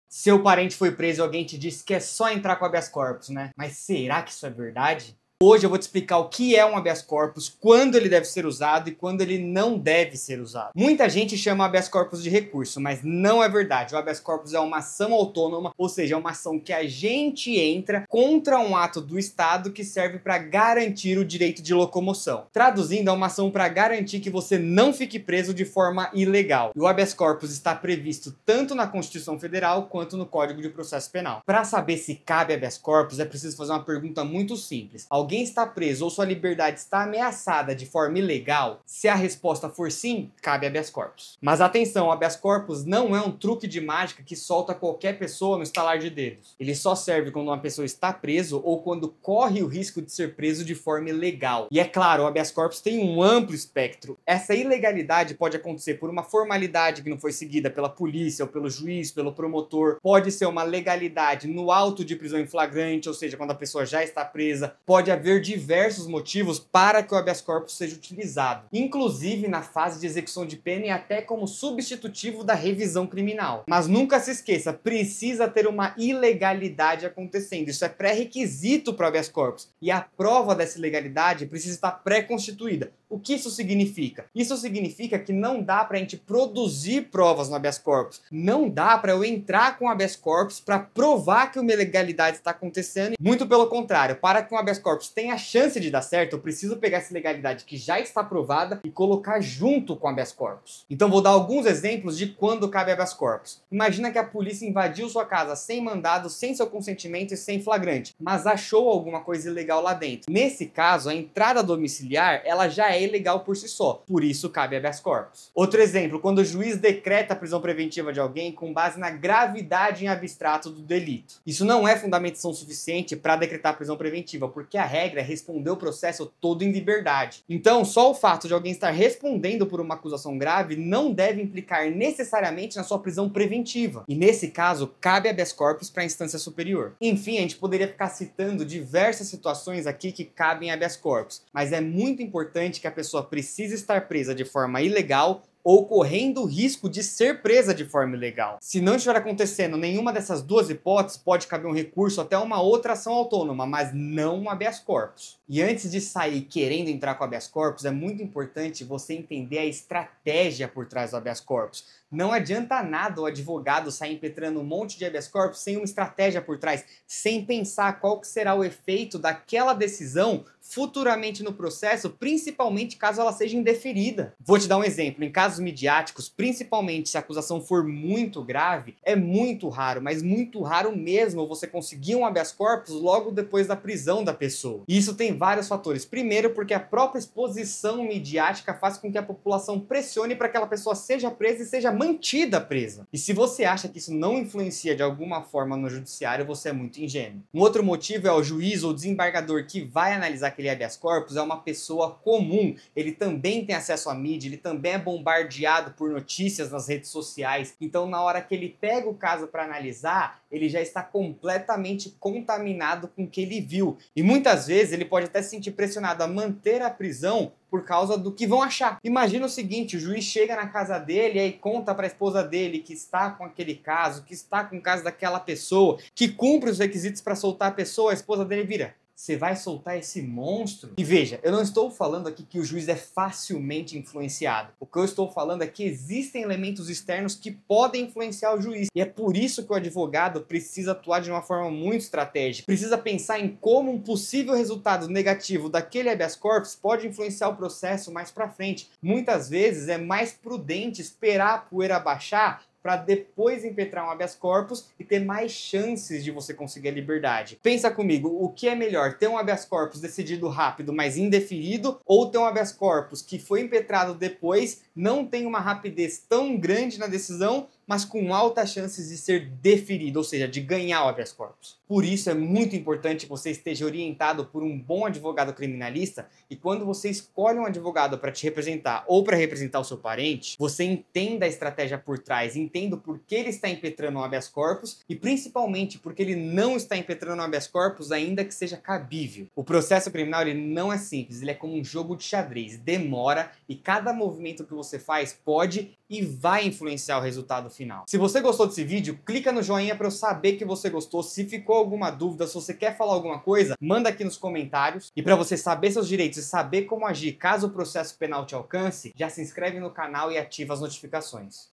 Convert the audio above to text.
Seu parente foi preso e alguém te disse que é só entrar com habeas corpus, né? Mas será que isso é verdade? Hoje eu vou te explicar o que é um habeas corpus, quando ele deve ser usado e quando ele não deve ser usado. Muita gente chama habeas corpus de recurso, mas não é verdade. O habeas corpus é uma ação autônoma, ou seja, é uma ação que a gente entra contra um ato do Estado que serve para garantir o direito de locomoção. Traduzindo, é uma ação para garantir que você não fique preso de forma ilegal. E o habeas corpus está previsto tanto na Constituição Federal quanto no Código de Processo Penal. Para saber se cabe habeas corpus, é preciso fazer uma pergunta muito simples. Alguém está preso ou sua liberdade está ameaçada de forma ilegal? Se a resposta for sim, cabe habeas corpus. Mas atenção, o habeas corpus não é um truque de mágica que solta qualquer pessoa no estalar de dedos. Ele só serve quando uma pessoa está preso ou quando corre o risco de ser preso de forma ilegal. E é claro, o habeas corpus tem um amplo espectro. Essa ilegalidade pode acontecer por uma formalidade que não foi seguida pela polícia ou pelo juiz, pelo promotor. Pode ser uma legalidade no auto de prisão em flagrante, ou seja, quando a pessoa já está presa. Pode haver diversos motivos para que o habeas corpus seja utilizado, inclusive na fase de execução de pena e até como substitutivo da revisão criminal. Mas nunca se esqueça, precisa ter uma ilegalidade acontecendo. Isso é pré-requisito para o habeas corpus. E a prova dessa ilegalidade precisa estar pré-constituída. O que isso significa? Isso significa que não dá para a gente produzir provas no habeas corpus. Não dá para eu entrar com o habeas corpus para provar que uma ilegalidade está acontecendo. Muito pelo contrário, para que um habeas corpus tenha a chance de dar certo, eu preciso pegar essa ilegalidade que já está provada e colocar junto com o habeas corpus. Então vou dar alguns exemplos de quando cabe habeas corpus. Imagina que a polícia invadiu sua casa sem mandado, sem seu consentimento e sem flagrante, mas achou alguma coisa ilegal lá dentro. Nesse caso, a entrada domiciliar, ela já é ilegal por si só, por isso cabe habeas corpus. Outro exemplo, quando o juiz decreta a prisão preventiva de alguém com base na gravidade em abstrato do delito. Isso não é fundamentação suficiente para decretar a prisão preventiva, porque a regra é responder o processo todo em liberdade. Então, só o fato de alguém estar respondendo por uma acusação grave não deve implicar necessariamente na sua prisão preventiva. E nesse caso, cabe habeas corpus para a instância superior. Enfim, a gente poderia ficar citando diversas situações aqui que cabem habeas corpus, mas é muito importante que a pessoa precisa estar presa de forma ilegal ou correndo o risco de ser presa de forma ilegal. Se não estiver acontecendo nenhuma dessas duas hipóteses, pode caber um recurso até uma outra ação autônoma, mas não um habeas corpus. E antes de sair querendo entrar com habeas corpus, é muito importante você entender a estratégia por trás do habeas corpus. Não adianta nada o advogado sair impetrando um monte de habeas corpus sem uma estratégia por trás, sem pensar qual que será o efeito daquela decisão futuramente no processo, principalmente caso ela seja indeferida. Vou te dar um exemplo. Em casos midiáticos, principalmente se a acusação for muito grave, é muito raro, mas muito raro mesmo você conseguir um habeas corpus logo depois da prisão da pessoa. E isso tem vários fatores. Primeiro, porque a própria exposição midiática faz com que a população pressione para que aquela pessoa seja presa e seja mantida presa. E se você acha que isso não influencia de alguma forma no judiciário, você é muito ingênuo. Um outro motivo é o juiz ou desembargador que vai analisar aquele habeas corpus é uma pessoa comum. Ele também tem acesso à mídia, ele também é bombardeado por notícias nas redes sociais. Então, na hora que ele pega o caso para analisar, ele já está completamente contaminado com o que ele viu. E muitas vezes ele pode até se sentir pressionado a manter a prisão por causa do que vão achar. Imagina o seguinte, o juiz chega na casa dele e aí conta para a esposa dele que está com aquele caso, que está com o caso daquela pessoa, que cumpre os requisitos para soltar a pessoa, a esposa dele vira: você vai soltar esse monstro? E veja, eu não estou falando aqui que o juiz é facilmente influenciado. O que eu estou falando é que existem elementos externos que podem influenciar o juiz. E é por isso que o advogado precisa atuar de uma forma muito estratégica. Precisa pensar em como um possível resultado negativo daquele habeas corpus pode influenciar o processo mais para frente. Muitas vezes é mais prudente esperar a poeira baixar para depois impetrar um habeas corpus e ter mais chances de você conseguir a liberdade. Pensa comigo, o que é melhor, ter um habeas corpus decidido rápido, mas indeferido, ou ter um habeas corpus que foi impetrado depois, não tem uma rapidez tão grande na decisão, mas com altas chances de ser deferido, ou seja, de ganhar o habeas corpus. Por isso é muito importante que você esteja orientado por um bom advogado criminalista e quando você escolhe um advogado para te representar ou para representar o seu parente, você entenda a estratégia por trás, entenda por que ele está impetrando um habeas corpus e principalmente porque ele não está impetrando um habeas corpus ainda que seja cabível. O processo criminal ele não é simples, ele é como um jogo de xadrez, demora e cada movimento que você faz pode e vai influenciar o resultado final. Se você gostou desse vídeo, clica no joinha para eu saber que você gostou. Se ficou alguma dúvida, se você quer falar alguma coisa, manda aqui nos comentários. E para você saber seus direitos e saber como agir caso o processo penal te alcance, já se inscreve no canal e ativa as notificações.